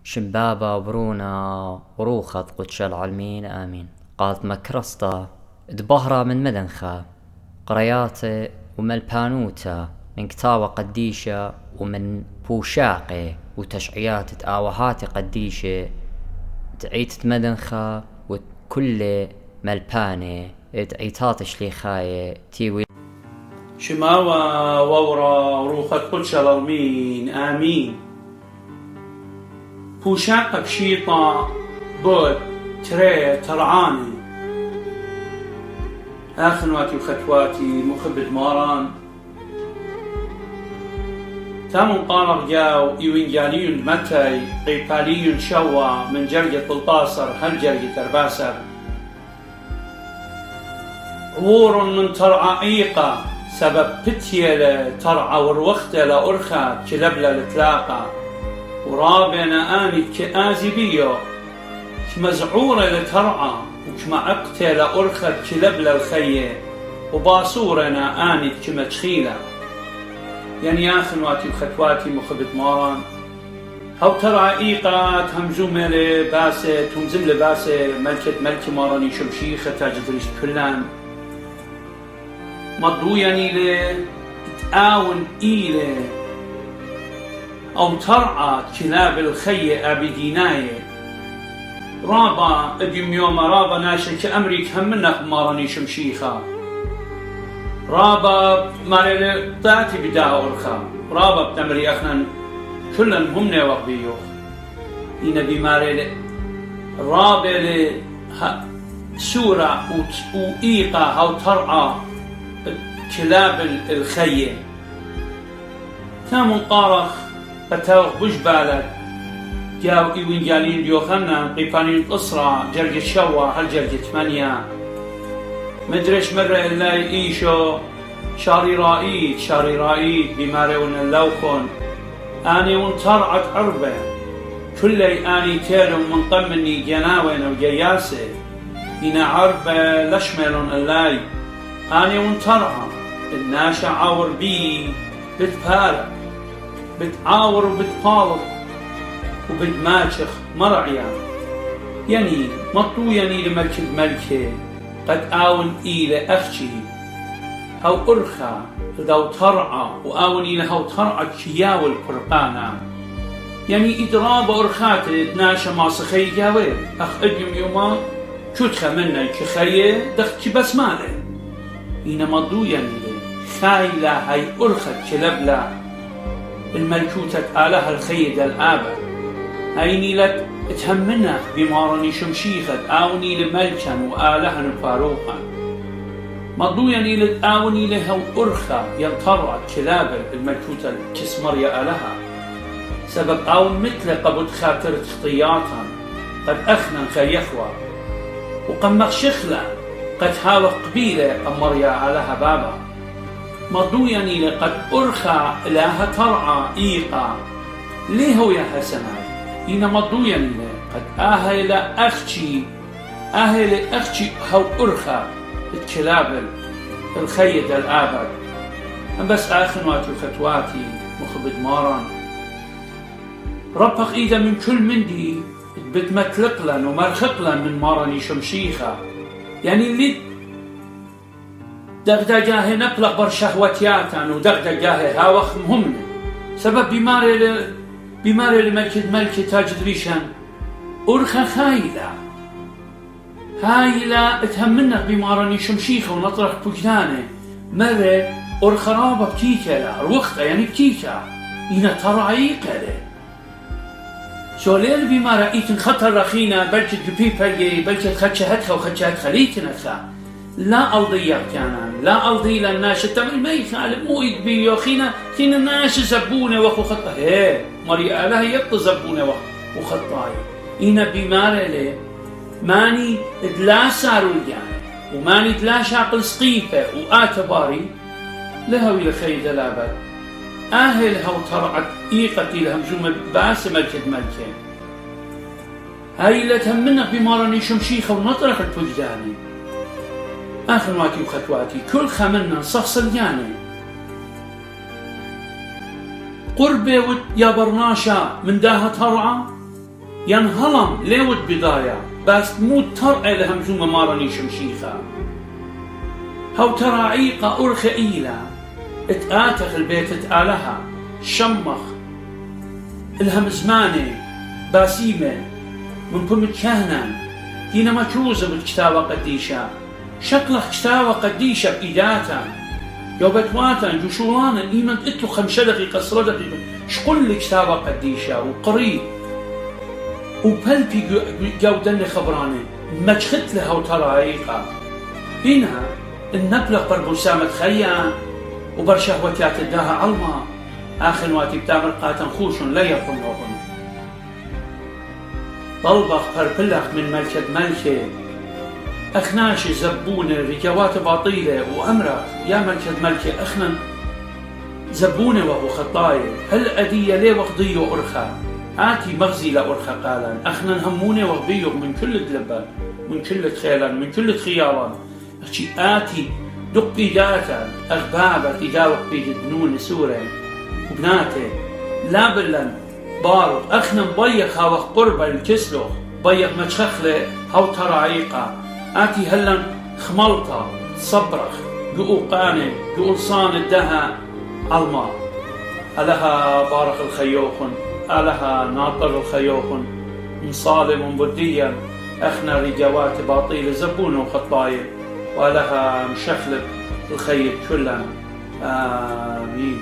شمبابا وبرونا وروخط قدش العالمين آمين. قالت مكرسطة دبهرة من مدنخة قرياتي وملبانوتا من كتابة قديشة ومن بوشاقي وتشعيات تآوهات قديشة دعيت مدنخة وكل ملباني دعيتات شليخاية تيوي شماوة وورا وروخة قدش العالمين آمين. بوشاقة بشيطة بود تري ترعاني آخنواتي وختواتي مخبت ماران تامن قارق جاو إيوين جاليون متاي قيباليون شوا من جرجة الطاصر هل جرجة ترباسر عور من ترعى إيقا سبب بتيلة ترعى وروختة لأرخى كلبلة لتلاقى ورابنا آني كآزي بيو كمزعورة لترعى وكمعقتة لأرخى كلبلة الخية وباصورنا آني كمتخيلة يعني يا خنواتي وختواتي مخبت ماران هاو ترعى إيقات همزو ملي باسة تمزم لباسة ملكة ماراني شمشيخة تاجدريش كلان مضو يعني تآون إيلي أو ترعى كلاب الخية أبديناية رابا اديم يوم رابا ناشا كأمريك هم منك ماراني شمشيخة رابا ماري طاعتي بداها أرخا رابا بتمري أخنا كلن همني وقبيوخ إنا بماري رابا سورة وإيقا أو ترعى كلاب الخية كامون قارخ بتاوخ بوش بالك جاو إيوين جالين ديوخنا قيبانين الأسرة جرجة شوا هل جرجة 8 مدرش مرة إلا إيشو شاري رائد بمارون اللوخون آني ونترعت عربة كلي آني تيرم من طمني جناوين وجياسة إنا عربة لشملون اللاي آني ونترعى الناشا عاور بي بتبارك بتعاور وبتطالب وبتماشخ مرعيا يعني مطو يعني لملكة قد آون إلى أخشي هاو أرخى ذو ترعى وآون إلى هاو ترعى كياو القرقانا يعني إدراب أرخات تناشى مع سخي جاوي أخ أجم يوما شوتخ منا كخيه دخت بس ماله إنا مضو يعني خايلة هاي أرخت كلبلا الملكوتة آلها الخيد الآبا هايني لك تهمنا بمارني شمشيخة آوني لملكا وآلها فاروقا مضو يعني لآوني لها أرخى ينطرع كلاب الملكوتة الكسمر يا آلها سبب آون مثل قبض خاطر خطياتا قد أخنا خيخوة وقمخ شخلة قد هاوى قبيلة أمر يا آلها بابا مضو يعني لقد أرخى لها ترعى إيقا ليه هو يا حسنات إنا مضو يعني قد أهل أخشي هو أرخى الكلاب الخيد الآبد بس آخنواتي وختواتي مخبد ماران ربخ إيدا من كل مندي بتمتلقلن ومرخقلن من ماراني شمشيخة يعني اللي دغدغاه نقلق بر شهوتياتان ودغدغاه هاوخ مهمنا سبب بماري لملكة تاجدريشان أرخى هايلة تهمنا بماراني شمشيخة ونطرح بوجدانه مرة أرخى رابا بتيكا لا روخة يعني بتيكا إنا ترعيقة له شولير بمارا إيتن خطر رخينا بلكت ببيبايي بلكت خدشهتها وخدشهت خليتنتها لا أرضي كانان لا أرضي للناس تمر ما يخالف مو يدبي يوخينا خينا الناس زبونة وخو خطا هي مريا لها يبط زبونة وخطاي إنا بمارا لي ماني دلا سارو الجاني وماني دلا شاقل سقيفة وآتباري لهوي لخيد الابد أهل هاو ترعت إيقتي لهمزوم باس ملكة هاي اللي تهمنا بماراني شمشيخة ونطرح البجداني آخنواتي وختواتي كل خمنا صخصل يعني قربة يا برناشا من داها ترعى ينهلم ليود بضايا بس مو ترعي لهم زوما مارني شمشيخا هاو تراعيقة أرخ إيلا اتآتخ البيت اتآلها شمخ الهم زماني باسيمة من بمت كهنان دينا مكروزة بالكتابة قديشة شكلخ كتابة قديشة بإيداتا جوبتواتا جوشولانا إيمان اتلو 5 دقيقة 10 دقيقة شقل لي كتابة قديشة وقريب وبلبي جودني خبراني مجخت لها وتراعيقة هنا النبلغ بربوسامة خيان وبرشهوتيات الداها علما آخر واتي بتامر قاتن خوشن لا يقوم روحن طلبخ بربلخ من ملكة ملكة أخناش زبون رجوات باطيلة وأمرخ يا ملكة ملكة أخنا زبونة وهو خطايا هل أدية ليه وقضية أرخا آتي مغزي لأرخا قالا أخنا همونة وغبيه من كل دلبان من كل خيلا من كل خيالا أخشي آتي دق بيداتا أغبابة إداوق بيد بنون سورة وبناتي لا بلن بارو أخنا مبيخ هاوخ قربة الكسلوخ بيخ متشخلة هاو تراعيقة آتي هلن خملطة صبرخ قؤو قاني قؤو صان الدها علما ألها بارخ الخيوخن ألها ناطر الخيوخن مصالم بديا أخنا رجوات باطيلة زبون وخطايا ولها مشخلة الخير كلها آمين.